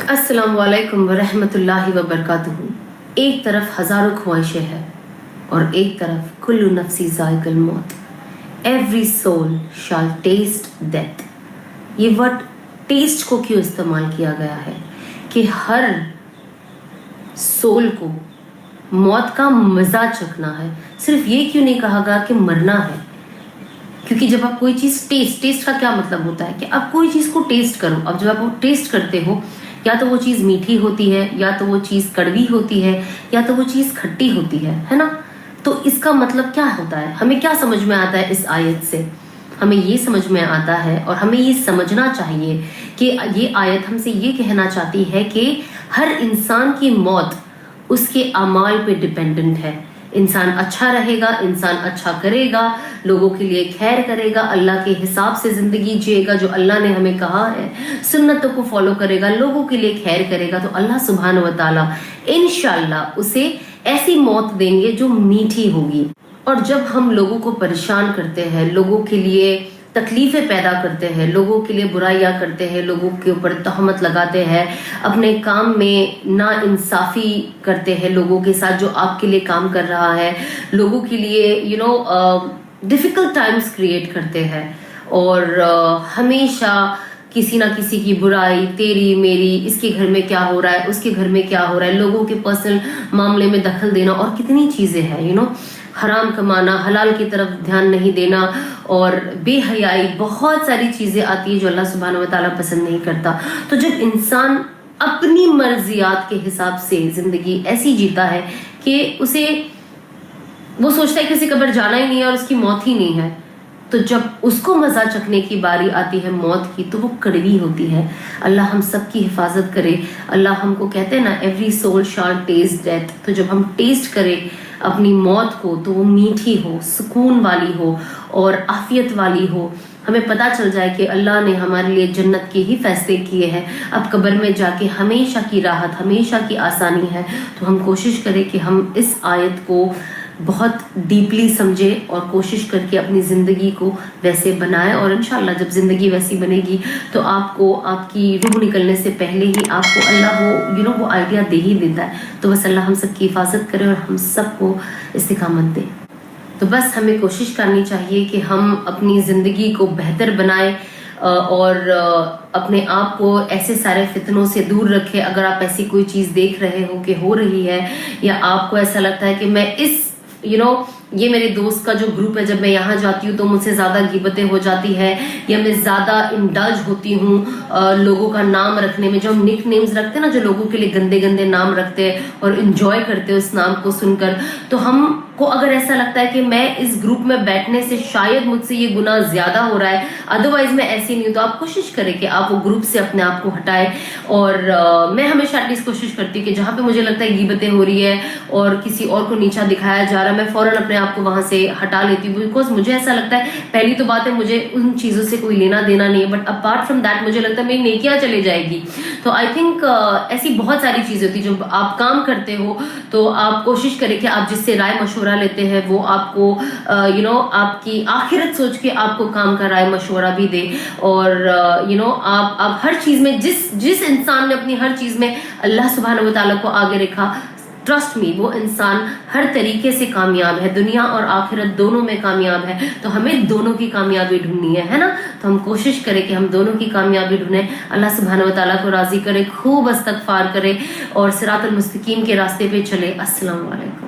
अस्सलाम वालेकुम वरहमतुल्लाहि वबरकातुहू। एक तरफ हजारों ख्वाहिशें हैं और एक तरफ कुल्लु नफ्सी ज़ाइक़ुल मौत, एवरी सोल शाल टेस्ट डेथ। ये वर्ड टेस्ट को क्यों इस्तेमाल किया गया है कि हर सोल को मौत का मज़ा चखना है। सिर्फ ये क्यों नहीं कहा गया कि मरना है? क्योंकि जब आप कोई चीज़ टेस्ट का क्या मतलब होता है कि आप कोई चीज़ को टेस्ट करो। अब जब आप वो टेस्ट करते हो, या तो वो चीज़ मीठी होती है, या तो वो चीज़ कड़वी होती है, या तो वो चीज़ खट्टी होती है ना? तो इसका मतलब क्या होता है? हमें क्या समझ में आता है इस आयत से? हमें ये समझ में आता है और हमें ये समझना चाहिए कि ये आयत हमसे ये कहना चाहती है कि हर इंसान की मौत उसके अमाल पे डिपेंडेंट है। इंसान अच्छा रहेगा, इंसान अच्छा करेगा, लोगों के लिए खैर करेगा, अल्लाह के हिसाब से ज़िंदगी जिएगा जो अल्लाह ने हमें कहा है, सुन्नतों को फॉलो करेगा, लोगों के लिए खैर करेगा, तो अल्लाह सुभान व तआला इंशाअल्लाह उसे ऐसी मौत देंगे जो मीठी होगी। और जब हम लोगों को परेशान करते हैं, लोगों के लिए तकलीफ़ें पैदा करते हैं, लोगों के लिए बुराइयां करते हैं, लोगों के ऊपर तहमत लगाते हैं, अपने काम में ना इंसाफ़ी करते हैं लोगों के साथ जो आपके लिए काम कर रहा है, लोगों के लिए डिफ़िकल्ट टाइम्स क्रिएट करते हैं और हमेशा किसी ना किसी की बुराई, तेरी मेरी, इसके घर में क्या हो रहा है, उसके घर में क्या हो रहा है, लोगों के पर्सनल मामले में दखल देना और कितनी चीज़ें हैं हराम कमाना, हलाल की तरफ ध्यान नहीं देना और बेहयाई, बहुत सारी चीज़ें आती है जो अल्लाह सुब्हानहू व तआला पसंद नहीं करता। तो जब इंसान अपनी मर्जियात के हिसाब से ज़िंदगी ऐसी जीता है कि वो सोचता है किसी कब्र जाना ही नहीं है और उसकी मौत ही नहीं है, तो जब उसको मज़ा चखने की बारी आती है मौत की तो वो कड़वी होती है। अल्लाह हम सब की हिफाजत करे। अल्लाह हमको कहते हैं ना, एवरी सोल शाल टेस्ट डेथ। तो जब हम टेस्ट करें अपनी मौत को तो वो मीठी हो, सुकून वाली हो और आफियत वाली हो। हमें पता चल जाए कि अल्लाह ने हमारे लिए जन्नत के ही फैसले किए हैं, अब कब्र में जाके हमेशा की राहत, हमेशा की आसानी है। तो हम कोशिश करें कि हम इस आयत को बहुत डीपली समझे और कोशिश करके अपनी ज़िंदगी को वैसे बनाएं और इंशाअल्लाह जब ज़िंदगी वैसी बनेगी तो आपको आपकी रूह निकलने से पहले ही आपको अल्लाह वो आइडिया दे ही देता है। तो बस अल्लाह हम सब की हिफाजत करे और हम सबको इस्तिकामत दे। तो बस हमें कोशिश करनी चाहिए कि हम अपनी ज़िंदगी को बेहतर बनाएं और अपने आप को ऐसे सारे फितनों से दूर रखें। अगर आप ऐसी कोई चीज़ देख रहे हो कि हो रही है, या आपको ऐसा लगता है कि मैं इस ये मेरे दोस्त का जो ग्रुप है, जब मैं यहाँ जाती हूँ तो मुझसे ज़्यादा गिबतें हो जाती है, या मैं ज़्यादा इंडल्ज होती हूँ लोगों का नाम रखने में। जो हम निक नेम्स रखते हैं ना, जो लोगों के लिए गंदे गंदे नाम रखते हैं और इंजॉय करते हैं उस नाम को सुनकर, तो हमको अगर ऐसा लगता है कि मैं इस ग्रुप में बैठने से शायद मुझसे ये गुनाह ज़्यादा हो रहा है, अदरवाइज मैं ऐसी नहीं हूँ, तो आप कोशिश करें कि आप वो ग्रुप से अपने आप को हटाएं। और मैं हमेशा एटलीस्ट कोशिश करती हूँ कि जहाँ पे मुझे लगता है गिबतें हो रही है और किसी और को नीचा दिखाया जा रहा है, मैं फ़ौरन अपने आपको वहां से हटा लेती हूँ। बिकॉज मुझे ऐसा लगता है, पहली तो बात है मुझे उन चीज़ों से कोई लेना देना नहीं है, बट अपार्ट फ्रॉम दैट मुझे लगता है मेरी नेकियां चली जाएगी। तो आई थिंक ऐसी बहुत सारी चीज़ें होती है। जब आप काम करते हो तो आप कोशिश करें कि आप जिससे राय मशवरा लेते हैं वो आपको आपकी आखिरत सोच के आपको काम का राय मशवरा भी दे। और आप हर चीज़ में जिस इंसान ने अपनी हर चीज़ में अल्लाह सुब्हानहू व तआला को आगे रखा, ट्रस्ट मी, वो इंसान हर तरीके से कामयाब है, दुनिया और आखिरत दोनों में कामयाब है। तो हमें दोनों की कामयाबी ढूंढनी है ना? तो हम कोशिश करें कि हम दोनों की कामयाबी ढूंढें। अल्लाह सुब्हानहू व तआला को राज़ी करे, खूब इस्तग़फ़ार करें और सिरातुल मुस्तकीम के रास्ते पे चले। अस्सलाम वालेकुम।